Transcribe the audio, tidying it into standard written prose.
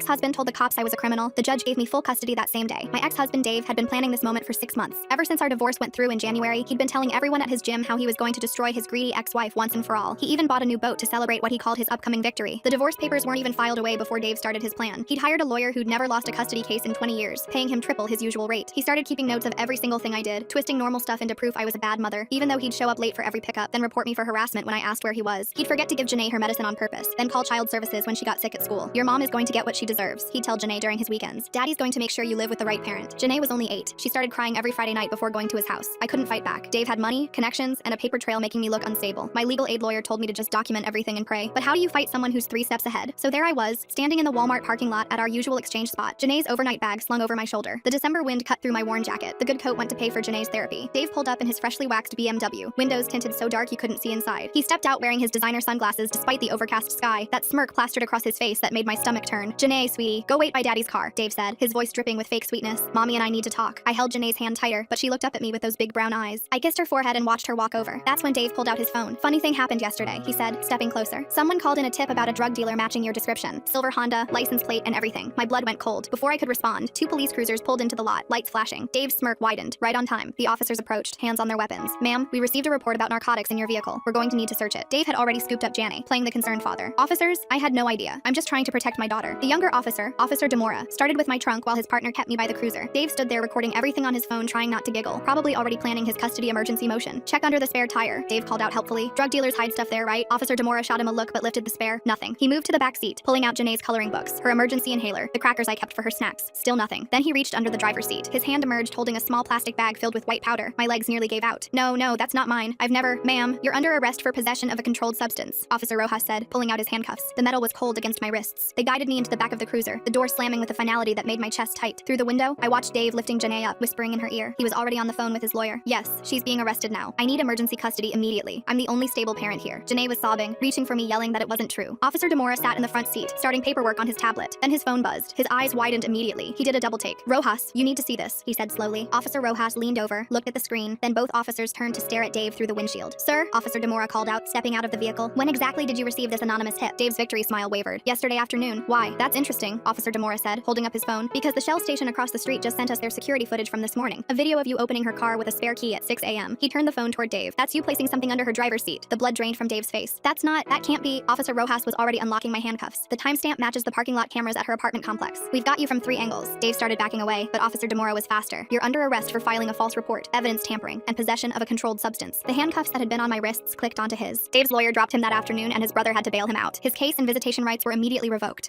ex-husband told the cops I was a criminal. The judge gave me full custody that same day. My ex-husband Dave had been planning this moment for 6 months. Ever since our divorce went through in January, he'd been telling everyone at his gym how he was going to destroy his greedy ex-wife once and for all. He even bought a new boat to celebrate what he called his upcoming victory. The divorce papers weren't even filed away before Dave started his plan. He'd hired a lawyer who'd never lost a custody case in 20 years, paying him triple his usual rate. He started keeping notes of every single thing I did, twisting normal stuff into proof I was a bad mother, even though he'd show up late for every pickup, then report me for harassment when I asked where he was. He'd forget to give Janae her medicine on purpose, then call child services when she got sick at school. Your mom is going to get what she deserves, he'd tell Janae during his weekends. Daddy's going to make sure you live with the right parent. Janae was only 8. She started crying every Friday night before going to his house. I couldn't fight back. Dave had money, connections, and a paper trail making me look unstable. My legal aid lawyer told me to just document everything and pray. But how do you fight someone who's 3 steps ahead? So there I was, standing in the Walmart parking lot at our usual exchange spot, Janae's overnight bag slung over my shoulder. The December wind cut through my worn jacket. The good coat went to pay for Janae's therapy. Dave pulled up in his freshly waxed BMW, windows tinted so dark you couldn't see inside. He stepped out wearing his designer sunglasses despite the overcast sky, that smirk plastered across his face that made my stomach turn. Janae, sweetie, go wait by Daddy's car, Dave said, his voice dripping with fake sweetness. Mommy and I need to talk. I held Janae's hand tighter, but she looked up at me with those big brown eyes. I kissed her forehead and watched her walk over. That's when Dave pulled out his phone. Funny thing happened yesterday, he said, stepping closer. Someone called in a tip about a drug dealer matching your description. Silver Honda, license plate, and everything. My blood went cold. Before I could respond, 2 police cruisers pulled into the lot, lights flashing. Dave's smirk widened. Right on time. The officers approached, hands on their weapons. Ma'am, we received a report about narcotics in your vehicle. We're going to need to search it. Dave had already scooped up Janae, playing the concerned father. Officers, I had no idea. I'm just trying to protect my daughter. The younger officer, Officer Demora, started with my trunk while his partner kept me by the cruiser. Dave stood there recording everything on his phone, trying not to giggle, probably already planning his custody emergency motion. Check under the spare tire, Dave called out helpfully. Drug dealers hide stuff there, right? Officer Demora shot him a look but lifted the spare. Nothing. He moved to the back seat, pulling out Janae's coloring books, her emergency inhaler, the crackers I kept for her snacks. Still nothing. Then he reached under the driver's seat. His hand emerged holding a small plastic bag filled with white powder. My legs nearly gave out. No, that's not mine. I've never— Ma'am, you're under arrest for possession of a controlled substance, Officer Rojas said, pulling out his handcuffs. The metal was cold against my wrists. They guided me into the back of the cruiser, the door slamming with a finality that made my chest tight. Through the window, I watched Dave lifting Janae up, whispering in her ear. He was already on the phone with his lawyer. Yes, she's being arrested now. I need emergency custody immediately. I'm the only stable parent here. Janae was sobbing, reaching for me, yelling that it wasn't true. Officer Demora sat in the front seat, starting paperwork on his tablet. Then his phone buzzed. His eyes widened immediately. He did a double take. Rojas, you need to see this, he said slowly. Officer Rojas leaned over, looked at the screen, then both officers turned to stare at Dave through the windshield. Sir, Officer Demora called out, stepping out of the vehicle. When exactly did you receive this anonymous tip? Dave's victory smile wavered. Yesterday afternoon. Why? That's interesting, Officer Demora said, holding up his phone. Because the Shell station across the street just sent us their security footage from this morning. A video of you opening her car with a spare key at 6 a.m. He turned the phone toward Dave. That's you placing something under her driver's seat. The blood drained from Dave's face. That can't be. Officer Rojas was already unlocking my handcuffs. The timestamp matches the parking lot cameras at her apartment complex. We've got you from 3 angles. Dave started backing away, but Officer Demora was faster. You're under arrest for filing a false report, evidence tampering, and possession of a controlled substance. The handcuffs that had been on my wrists clicked onto his. Dave's lawyer dropped him that afternoon and his brother had to bail him out. His case and visitation rights were immediately revoked.